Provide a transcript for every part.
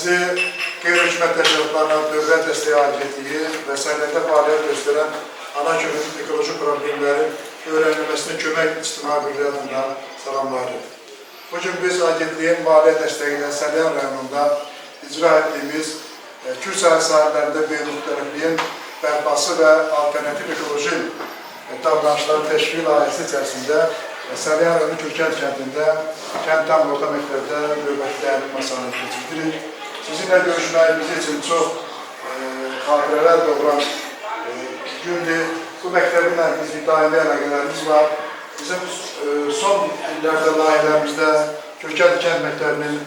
Sizi qeyri-hökumət təşkilatlarına dövlət dəstəyi agentliyi və sənəddə fəaliyyət göstərən ana köyün ekoloji problemlərin öyrənilməsində kömək ictimai birliyi adından salamlayırıq. Bugün biz agentliyin maliyyə dəstəyi ilə Səlyan rayonunda icra etdiyimiz Kür sahələrində müxtəlifliyin bərpası və alternativ ekoloji davranışların təşkil layihəsi içərisində Səlyan rayonu Kürkənd kəndində kənd tam orta məktəbdə növbəti dərin masanı keçirdirik. Sizinlə görüşməyimiz üçün çox xatirələr doğuran gündür. Bu məktəbinlə bizim daimi əlaqələrimiz var. Bizim son illərdə layihələrimizdə Kürkənd kənd məktəbinin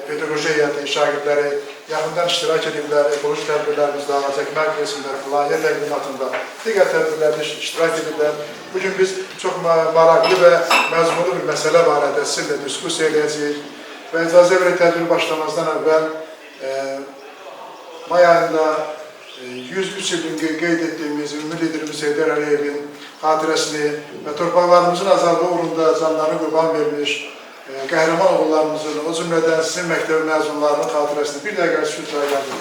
pedaqoji heyəti, şagirdləri yaxından iştirak ediblər, ekoloji tədbirlərimizdə, çəkmək resmində, layihə təqdimatında, digər tədbirlərdə iştirak ediblər. Bugün biz çox maraqlı və məzmunlu bir məsələ barədə sizinlə diskussiya edəcəyik və icazə verək tədbir başlamazdan əvvəl may ayında 103 ilin qeyd etdiyimiz ümumi liderimiz Heydər Əliyevin xatirəsini və torpaqlarımızın azadlığı uğrunda canlarını qurban vermiş qəhrəman oğullarımızın, o cümlədən sizin məktəbi məzunlarının xatirəsini bir dəqiqə sükutla yazın.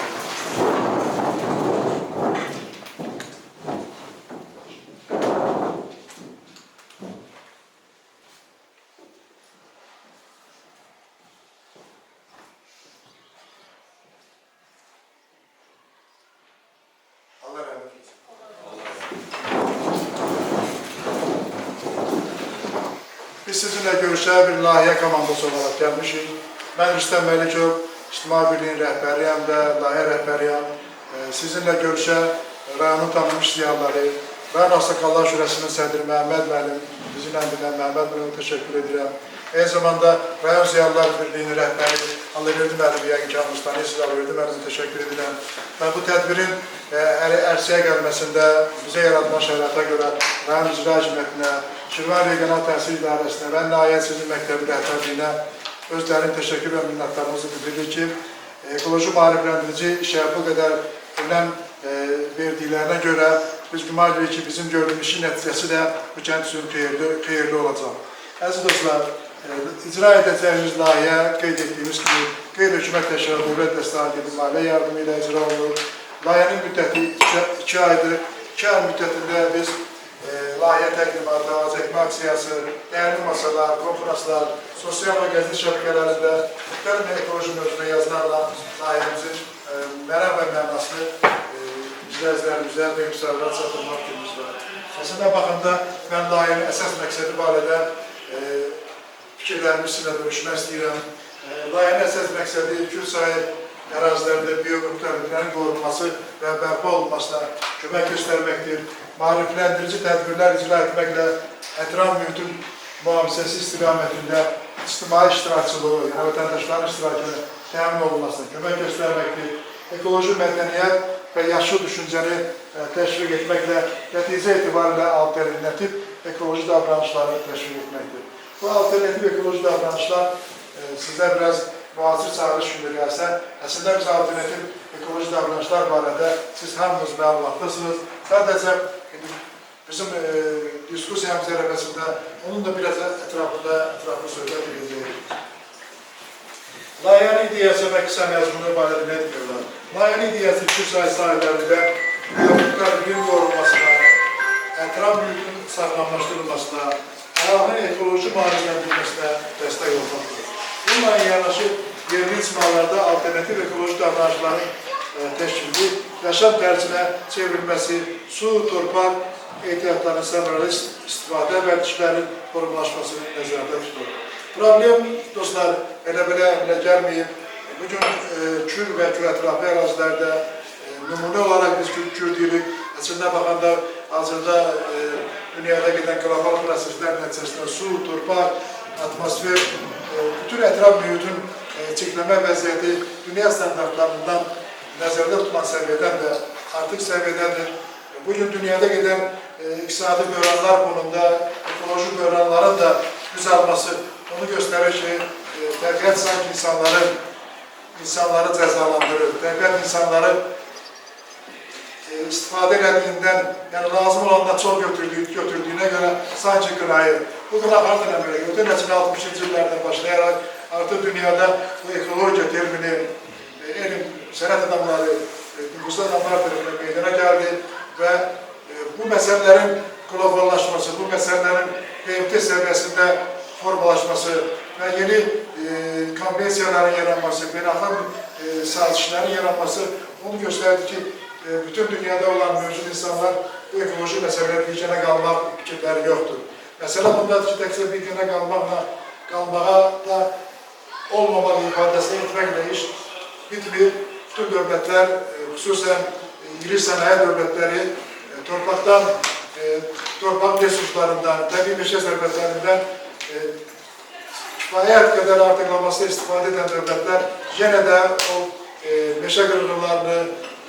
Allah rəhmət etsin. Biz sizinlə görüşə bir layihə komandası olaraq gəlmişik. Mən Rüstəm Məlikov, İctimai Birliyin rəhbəriyəm və layihə rəhbəriyəm. Sizinlə görüşə rayonun tanınmış ziyalıları, rayon Ağsaqqallar Şurasının sədri Məhəmməd müəllim, bizimlə bilən Məhəmməd müəllimə təşəkkür edirəm. Eyni zamanda rayon ziyalılar birliyinin rəhbəri Allahverdi müəllim, yəqin ki, tanıyırsınız, Allahverdi müəllimə təşəkkür edirəm. Və bu tədbirin ərsəyə gəlməsində bizə yaradılan şəraitə görə rayon icra hakimiyyətinə, Şirvan Regional Təhsil İdarəsinə və Nahiyyət Sizin Məktəbi rəhbərliyinə özlərinin təşəkkür və minnətlarımızı bildiririk ki, ekoloji maarifləndirici işə bu qədər önəm verdiklərinə görə biz güman edirik ki, bizim gördüyümüz işin nəticəsi də bu kənd üçün xeyirli olacaq. Əziz dostlar, icra edəcəyimiz layihə qeyd etdiyimiz kimi qeyri-hökumət təşkilatı dövlət dəstəyi maliyyə yardımı ilə icra olunur. Layihənin müddəti 2 aydır. 2 ay müddətində biz layihə təqdimatı, çəkmə aksiyası, dəyərli masalar, konferanslar, sosial və gəzli şəbəkələrində müxtəlif ekoloji mövzuda yazılarla layihəmizin mənə və mənasını izləyicilərimizə və müsahibələr çatdırmaq günümüz var. Əslində baxanda mən layihənin əsas məqsədi barədə fikirlərimi sizinlə bölüşmək istəyirəm. Layihənin əsas məqsədi Kür sahil ərazilərində biomüxtəliflərin qorunması və bərpa olunmasına kömək göstərməkdir. Maarifləndirici tədbirlər icra etməklə ətraf mühitin mühafizəsi istiqamətində ictimai iştirakçılığı, yəni vətəndaşların iştirakını təmin olunmasına kömək göstərməkdir. Ekoloji mədəniyyət və yaşıl düşüncəni təşviq etməklə nəticə etibarilə alternativ ekoloji davranışları təşviq etməkdir. Bu alternativ ekoloji davranışlar sizə biraz müasir çağırış günü gəlsə, əslində biz alternativ ekoloji davranışlar barədə siz hamınız məlumatdasınız. Sadəcə bizim diskusiyamız ərəfəsində onun da biraz ətraflı söhbət edəcəyik. Layihənin ideyası və qısa məzmunu barədə nə deyirlər? Layihənin ideyası Kür sahələrində biomüxtəlifliyin qorunmasına, ətraf mühitin sağlamlaşdırılmasına, əhalinin ekoloji maarifləndirilməsinə dəstək olmaqdır. Bununla yanaşı yerli icmalarda alternativ ekoloji davranışların təşkili, yaşam tərzinə çevrilməsi, su, torpaq ehtiyatlarının səmərəli istifadə və işlərin formalaşmasını nəzərdə tutur. Problem, dostlar, elə gəlməyib. Bugün Kür və Kür ətrafı ərazilərdə nümunə olaraq biz Kür deyirik. Əslində baxanda hazırda dünyada gedən qlobal proseslər nəticəsində su, torpaq, atmosfer, bütün ətraf mühitin çəkləmə vəziyyəti dünya standartlarından nəzərdə tutulan səviyyədən də artıq səviyyədədir. Bugün dünyada gedən iqtisadi böhranlar fonunda ekoloji böhranların da düzəlməsi onu göstərir ki, təbiət sanki insanları cəzalandırır, təbiət insanları istifadə elədiyindən, yəni lazım olandan çox götürdüyünə görə sanki qınayır. Bu qına hardan əmələ götürür? Nəticə 60-cı illərdən başlayaraq artıq dünyada bu ekologiya termini elm, sənət adamları, nüfuzlu adamlar tərəfindən meydana gəldi və bu məsələlərin qloballaşması, bu məsələlərin BMT səviyyəsində formalaşması və yeni konvensiyaların yaranması, beynəlxalq sazişlərin yaranması onu göstərdi ki, bütün dünyada olan mövcud insanlar bu ekoloji məsələləri bir yana qalmaq fikirləri yoxdur. Məsələ bundadır ki, təkcə bir yana qalmağa da olmamalı ifadəsini etməklə iş bitmir. Bütün dövlətlər, xüsusən iri sənaye dövlətləri torpaq resurslarından, təbii meşə sərvətlərindən kifayət qədər artıqlamasına istifadə edən dövlətlər yenə də o meşə qırğınlarını,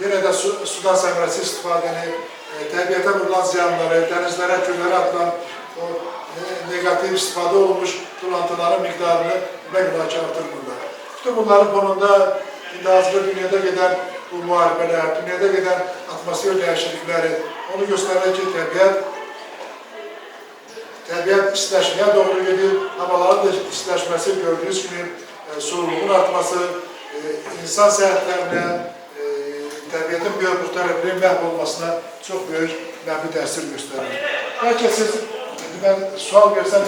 yenə də sudan səmərəsi istifadəni, təbiətə vurulan ziyanları, dənizlərə, göllərə atılan o negativ istifadə olunmuş durantıların miqdarını məqdar ki, artırmırlar. Bütün bunların fonunda indi hazırda dünyada gedən bu müharibələr, dünyada gedən atmosfer dəyişiklikləri onu göstərir ki, təbiət istiləşməyə doğru gedir, havaların da istiləşməsi gördüyünüz kimi sorumluluğun artması, insan səhətlərinə, təbiətin biomüxtəlifliyin məhv olmasına çox böyük mənfi təsir göstərir. Bəlkə siz, mən sual versəm,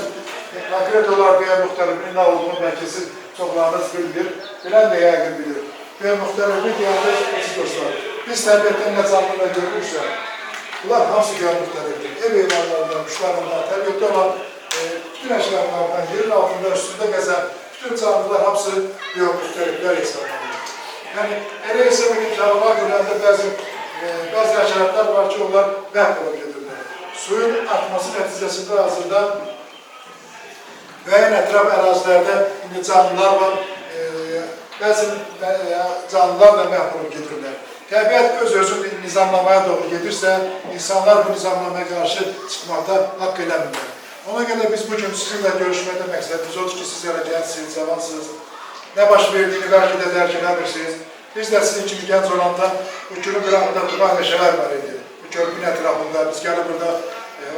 konkret olaraq biomüxtəlifliyin nə olduğunu bəlkə siz çoxlarınız bilir, bilən də yəqin bilir. Biomüxtəliflik deyəndə siz dostlar, biz təbiətdən nə canlılarla görmüşsə, bunlar hamısı biomüxtəliflik. Ev heyvanlarından, quşlarından, təbiətdə olan bütün əşyalardan, yerin altında, üstündə gəzən bütün canlılar hamısı biomüxtəliflər hesablanır. Yəni, elə hesab edib canlılar görəndə bəzi həşəratlar var ki, onlar məhv olub gedirlər. Suyun artması nəticəsində hazırda müəyyən ətraf ərazilərdə indi canlılar var, bəzi canlılar da məhv olub gedirlər. Təbiət öz-özünü nizamlamaya doğru gedirsə, insanlar bu nizamlamaya qarşı çıxmaqda haqq eləmirlər. Ona görə biz bugün sizinlə görüşməkdə məqsədimiz odur ki, siz hələ gəncsiniz, cavansınız. Nə baş verdiyini bəlkə də dərk eləmirsiniz. Biz də sizin kimi gənc olanda bu günün qırağında tutmaq meşələr var idi. Bu körpün ətrafında biz gəlib burada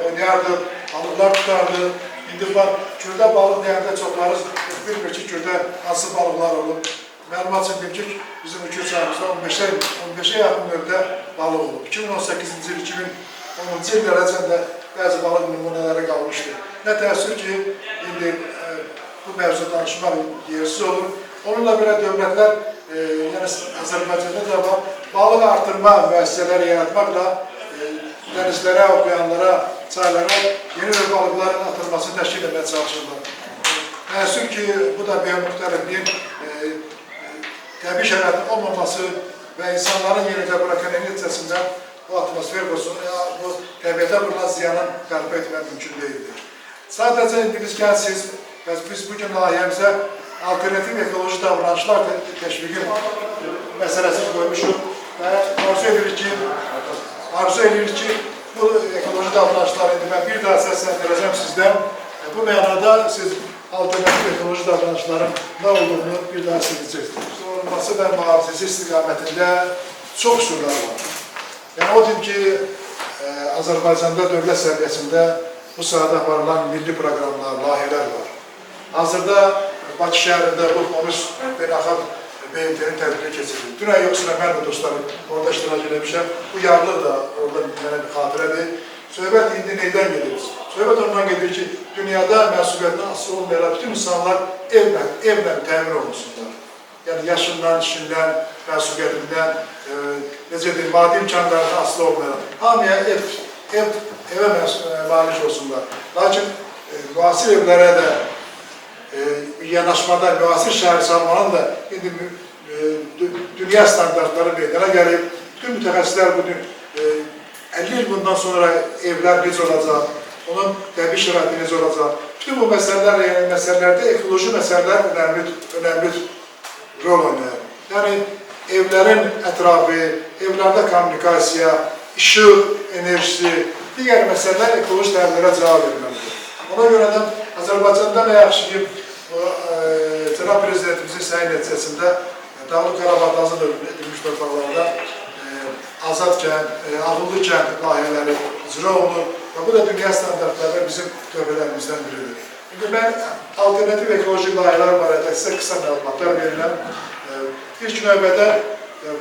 oynayardıq, balıqlar tutardı. İndi kürdə balıq deyəndə çoxlarız bilmir ki, kürdə hansı balıqlar olub. Məlumat üçün deyim ki, bizim ülke çayımızda 15'e yaxın növdə balıq olub. 2018-ci il, 2010-cu illərəcəndə bəzi balıq nümunələri qalmışdı. Nə təəssüf ki, indi bu mövzu danışmaq yersiz olur. Onunla belə dövlətlər, yəni Azərbaycanda da var, balıq artırma müəssisələri yaratmaqla dənizlərə, okeanlara, çaylara yeni bir balıqların atılmasını təşkil etməyə çalışırlar. Təəssüf ki, bu da biomüxtəlifliyin təbii şəraitin olmaması və insanların yerində bırakan neticəsində bu atmosfer bu təbiətə vurulan ziyanın qərb etmək mümkün deyildir. Sadəcə indi biz gəncsiniz və biz bugün layihəmizə alternativ ekoloji davranışlar təşviqin məsələsini qoymuşuq və arzu edirik ki, bu ekoloji davranışlar indi mən bir daha səsləndirəcəm sizdən. Bu mənada siz alternativ ekoloji davranışların nə olduğunu bir daha siləcəksiniz. Olması və mühafizəsi istiqamətində çox üsullar var. Yəni, o deyim ki, Azərbaycanda dövlət səviyyəsində bu sahədə aparılan milli proqramlar, layihələr var. Hazırda Bakı şəhərində bu 13 beynəlxalq BMT-nin tədbiri keçirilir. Dünən yoxsa mən də dostlarım orada iştirak eləmişəm. Bu yarlıq da orada mənə bir xatirədir. Söhbət indi neydən gedir? Söhbət ondan gedir ki, dünyada məsuliyyətindən asılı olmayan bütün insanlar evlə təmin olunsunlar. Yəni, yaşından, işindən, məsuliyyətindən, necə deyil, maddi imkanlarından asılı olmayan. Hamıya evə malik olsunlar. Lakin müasir evlərə də yanaşmada, müasir şəhər salmanın da indi dünya standartları meydana gəlib. Bütün mütəxəssislər bugün 50 il bundan sonra evlər necə olacaq, onun təbii şəraiti necə olacaq. Bütün bu məsələlərdə ekoloji məsələlər önəmli rol oynayır. Yəni, evlərin ətrafı, evlərdə kommunikasiya, işıq, enerjisi, digər məsələlər ekoloji təlimlərə cavab verməlidir. Ona görə də Azərbaycanda nə yaxşı ki, Cənab Prezidentimizin səyi nəticəsində Dağlıq Qarabağda azad edilmiş torpaqlarda azad kənd, ağıllı kənd layihələri icra olunur və bu da dünya standartlarında bizim tövbələrimizdən biridir. Mən alternativ ekolojik layihələr barədə sizə qısa məlumatlar verirəm. İlk növbədə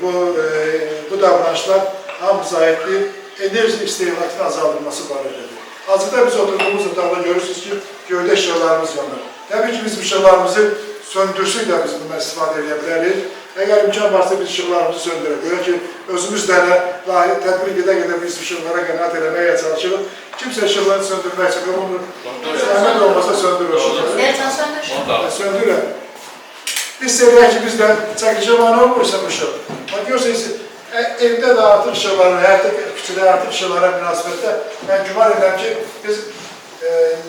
bu davranışlar hamımıza aiddir, enerji istehlakının azaldılması barədədir. Hazırda biz oturduğumuz otaqda görürsünüz ki, göydə işıqlarımız yanır. Təbii ki, biz bu işıqlarımızı söndürsük də biz bundan istifadə edə bilərik. Əgər imkan varsa biz işıqlarımızı söndürək. Görə ki, özümüz də layihə tətbiq edə biz işıqlara qənaət eləməyə çalışırıq. Kimsə işıqları söndürmək üçün onu zəhmət olmasa söndürür. Söndürür. Biz seviyoruz ki bizden çəkicəmanı olmursa bu işıq. Görürsünüz, evdə də artıq işıqlara, həyatda küçədə artıq işıqlara münasibətdə mən güman edirəm ki, biz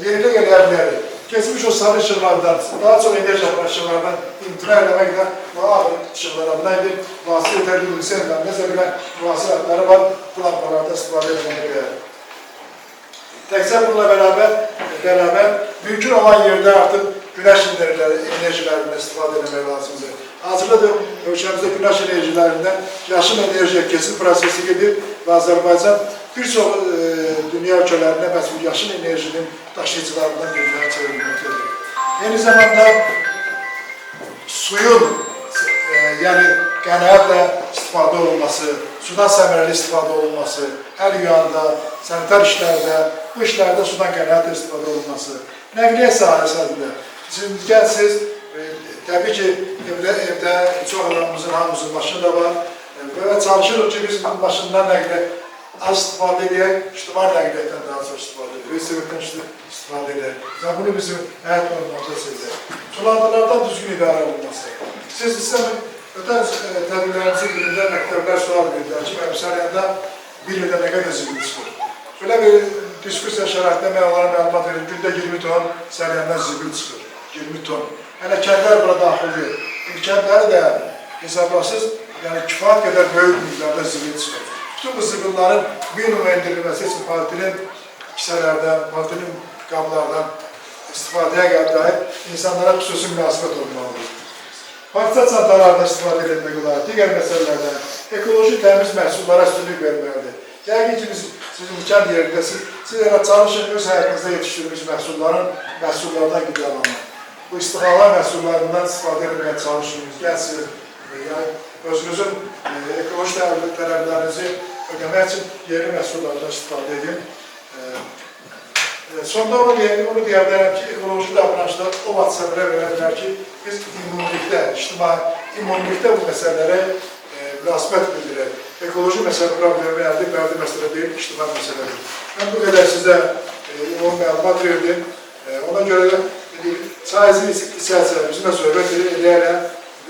yerinə gələ bilərik. Keçmiş o sarı işıqlardan, daha çox enerji işıqlardan imtina eləməklə bu ağır işıqlara bunaydır. Müasir terbiyyəlisiyondan nəsə bilən müasir adları var, bu lampalarda istifadə edilməyə bilər. Təkcə bununla beraber mümkün olan yerdə artıq güneş enerjilerinden istifadə etmək lazımdır. Hazırda da ölkəmizdə güneş enerjilerinden yaşıl enerjiyə keçid prosesi gedir və Azərbaycan bir çox dünya ölkələrində məhz bu yaşıl enerjinin daşıyıcılarından gözləri çevrilməktedir. Eyni zamanda suyun yəni qənaətlə istifadə olunması, sudan səmərəli istifadə olunması, hər yuyanda, sanitar işlərdə, bu işlərdə sudan qənaətlə istifadə olunması, nəqliyyat sahəsində. Siz gəlsiniz, təbii ki, evdə çox adamımızın, hamımızın maşını da var və çalışırıq ki, biz bu maşından nəqliyyat az istifadə edək, ictimai nəqliyyatdan daha çox istifadə edək, velosipeddən istifadə edək və bunu bizim həyat normamıza edək. Sulantılardan düzgün idarə olunması. Siz istəmin, ötən tədbirlərimizin birində məktəblər sual verirlər ki, mənim Sarıyanda bir ildə nə qədər zibil çıxır. Belə bir diskusiya şəraitində mən onlara məlumat verim, gündə 20 ton Sarıyandan zibil çıxır. 20 ton. Hələ kəndlər bura daxildir. Kəndləri də hesablasız, yəni kifayət qədər böyük miqdarda zibil çıxır. Bütün bu zibillərin minimum endirilməsi üçün politerin kisələrdən, politerin qablardan istifadəyə dair insanlara xüsusi münasibət olmalıdır. Parça çantalardan istifadə edilmək olar, digər məsələlərdən ekoloji təmiz məhsullara üstünlük verməlidir. Yəqin ki, sizin kənd yerində siz çalışın, öz həyatınızda yetişdirmiş məhsullardan qidalanmaq. Bu istixala məhsullarından istifadə etməyə çalışıyoruz. Gəlsiniz, özünüzün ekoloji tələblərinizi ödəmək üçün yerli məhsullardan istifadə edin. Sonda onu deyə bilərəm ki, ekoloji davranışda o vaxt səmərə verə bilər ki, biz immunilikdə, ictimai immunilikdə bu məsələlərə münasibət bildirək. Ekoloji məsələ problemi əldə məsələ deyil, ictimai məsələdir. Mən bu qədər sizə o məlumat verdim. Ona görə çayızın hissəsi bizimlə söhbət edərək,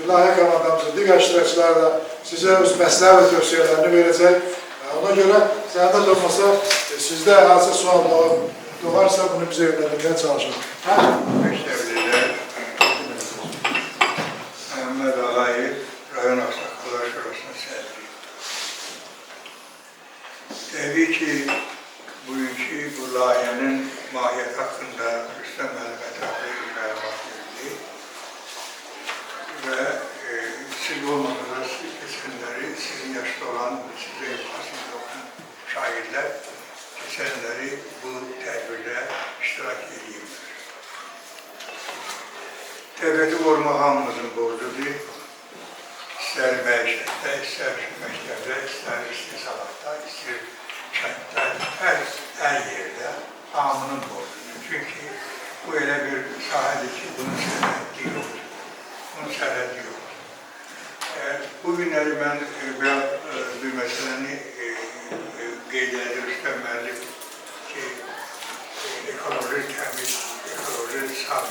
layihə komandamızın digər iştirakçıları da sizə öz məsləhət və tövsiyələrini verəcək. Ona görə zəhmət olmasa sizdə hansı sual doğarsa bunu bizə yönləndirməyə çalışın. Məktəblidə Məhəmməd Ağayev rayon Ağsaqqallar Şurasının sədri. Təbii ki, bugünkü bu layihənin mahiyyəti haqqında Rüstəm müəllim ətraflı məlumat verildi və siz olmadığınız keçənləri, sizin yaşda olan, sizə yuxarısında olan şairlər keçənləri bu tədbirdə iştirak edirlər. Təbiəti qorumaq hamımızın borcudur. İstər məişətdə, istər məktəbdə, istər istihsalatda, istər kənddə, hər yerdə hamının borcudur. Çünki bu elə bir sahədir ki, bunun sərhəddi yoxdur. Bunun sərhəddi yoxdur. Bu günləri mən bir məsələni qeyd edir Rüstəm müəllim ki, ekoloji təmiz, ekoloji saf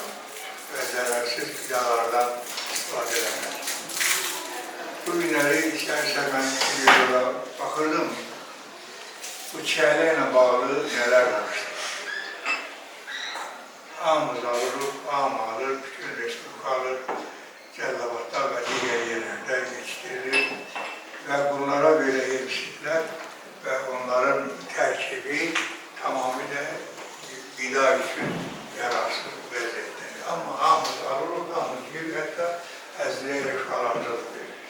və zərərsiz qidalardan istifadə edilmək. Bu günləri istərsə mən videoda baxırdım, bu çəylə ilə bağlı nələr danışdı. Hamımız alırıq, hamı alır, bütün respublika alır, Cəlilabadda və digər yerlərdə yetişdirilir və bunlara belə herbisitlər və onların tərkibi tamamilə qida üçün yararsız vəziyyətdir. Amma hamımız alırıq, hamımız yiyir, hətta əzliyyə şalarcılıq verir.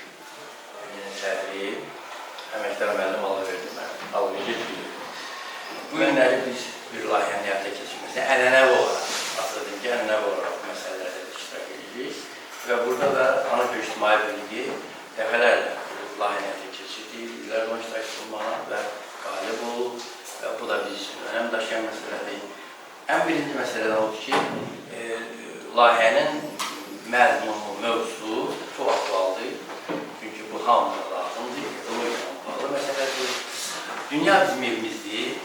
Sədri, əməkdar müəllim alıverdi mən, alıverdi bilir. Bu günləri biz bir layihəni həyata keçirməkdə ənənəvi olaraq, atladım ki, məsələdən odur ki, layihənin məzmunu, mövzusu çox aktualdır. Çünki bu hamıya lazımdır, ekologiyanın bağlı məsələdir. Dünya bizim evimizdir.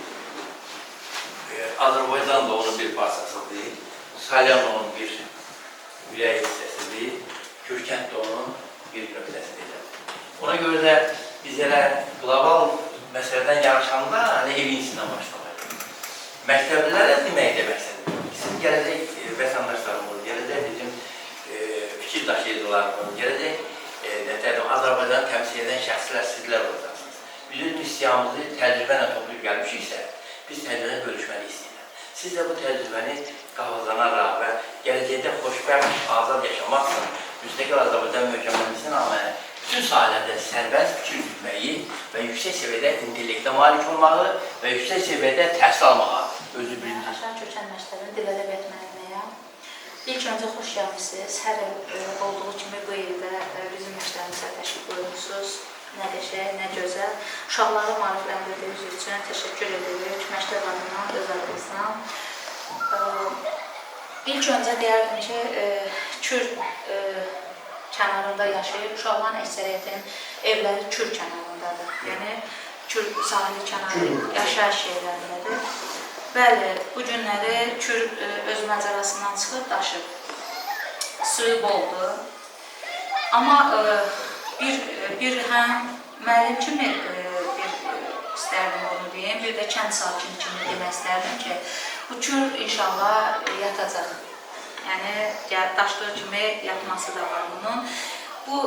Azərbaycan da onun bir parçasıdır. Salyan onun bir ürək hissəsidir. Kürkənd də onun bir nöqtəsidir. Ona görə də biz elə qlobal məsələdən yarışanda evin içindən başlamalıyıq. Məktəblilərə demək də məqsədir. Bizim gələcək vətəndaşlarımız, gələcək bizim fikir daşıyıcılarımız, gələcək Azərbaycanı təmsil edən şəxslər sizlər olacaqsınız. Biz öz missiyamızı təcrübənə toplayıb gəlmişiksə, biz təcrübəni bölüşməli istəyirəm. Siz də bu təcrübəni qavazlanaraq və gələcəkdə xoşbəxt, azad yaşamaq üçün müstəqil Azərbaycan möhkəmlənməsinə rağmen bütün sahələrdə sərbəst fikir yürütməyi və yüksək səviyyədə intellektə malik olmağı və yüksək səviyyədə təhsil almağı özü bilinir. Aşağı köçən məktəbin dil ədəbiyyat müəllimiyəm. İlk öncə xoş gəlmişsiniz. Hər il olduğu kimi bu ildə bizim məktəbimizə təşrif buyurmuşsunuz. Nə qəşəng, nə gözəl. Uşaqları maarifləndirdiyiniz üçün təşəkkür edirik. Məktəb adından, öz adımızdan. İlk öncə deyərdim ki, Kür kənarında yaşayıb, uşaqların əksəriyyətinin evləri Kür kənarındadır. Yəni, Kür sahili kənarı yaşayış yerlərindədir. Bəli, bu günləri Kür öz mənzərəsindən çıxıb, daşıb. Suyu boldur. Amma bir həm müəllim kimi istərdim onu deyim, bir də kənd sakini kimi demək istərdim ki, bu Kür inşallah yatacaq. Yəni, daşdığı kimi yatması da var bunun. Bu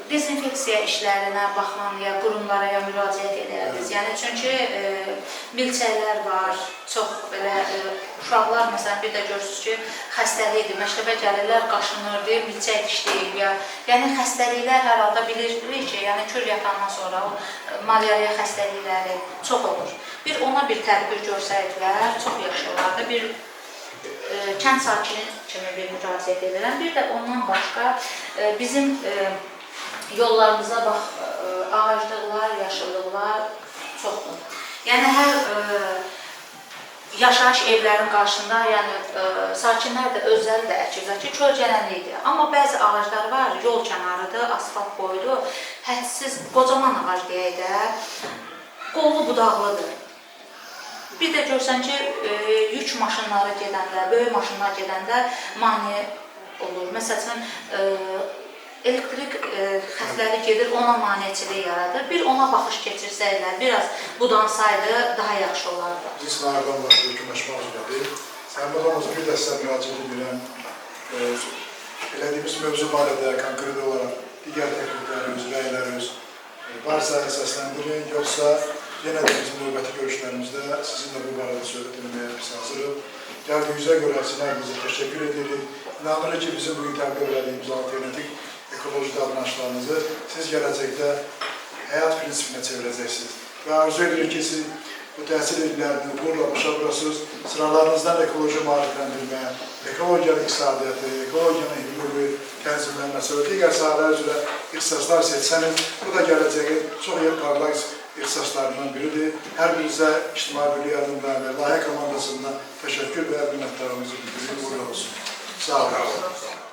dezinfeksiya işlərinə baxan ya qurumlara müraciət edərdiniz. Yəni, çünki milçəklər var, çox belə uşaqlar, məsələn, bir də görürsünüz ki, xəstəlikdir, məktəbə gəlirlər, qaşınır, milçək dişləyib ya. Yəni, xəstəliklər hər halda bilirik ki, yəni Kür yatandan sonra malyariya xəstəlikləri çox olur. Ona bir tədbir görsəydilər, çox yaxşı olardı. Bir kənd sakini kimi bir müraciət edirəm. Bir də ondan başqa bizim yollarımıza bax, ağaclıqlar, yaşıllıqlar çoxdur. Yəni, hər yaşayış evlərin qarşısında, yəni sakinlər də özləri də əkirlər ki, kölgələnlikdir. Amma bəzi ağaclar var, yol kənarıdır, asfalt boyudur, hədsiz, qocaman ağac deyək də, qollu budaqlıdır. Bir də görsən ki, yük maşınları gedəndə, böyük maşınlar gedəndə mane olur. Məsələn, elektrik xətləri gedir, ona maneçilik yaradır. Bir ona baxış keçirsəylər, biraz budansaydı, daha yaxşı olardı. Biz sınavdan vaxtı hükümləşmək üzrədir. Sən babamızı bir də sizə müraciət edirəm. Elədiyimiz mövzu barədə konkret olaraq digər təkliflərimiz, rəylərimiz varsa səsləndirin, yoxsa yenə də bizim növbəti görüşlərimizdə sizinlə bu barədə söhbət etməyə biz hazırıq. Gəldiyinizə görə sizə təşəkkür edirik. İnanırıq ki, bizim bugün təbliğ edədiyimiz alternativ ekoloji davranışlarınızı siz gələcəkdə həyat prinsipinə çevirəcəksiniz. Və arzu edirik ki, siz bu təhsil illərini uğurla başa vurasınız, sıralarınızdan ekoloji maarifləndirmə, ekologiyanın iqtisadiyyatı, ekologiyanın hüquqi tənzimlənməsi və digər sahələr üzrə ixtisaslar seçsəniz, bu da gələcəyin çox parlaq ixtisaslarından biridir. Hər birinizə İctimai Birlik adından və layihə komandasından təşəkkür və minnətdarlığımızı bildirir. Uğurlu olsun. Sağ olun.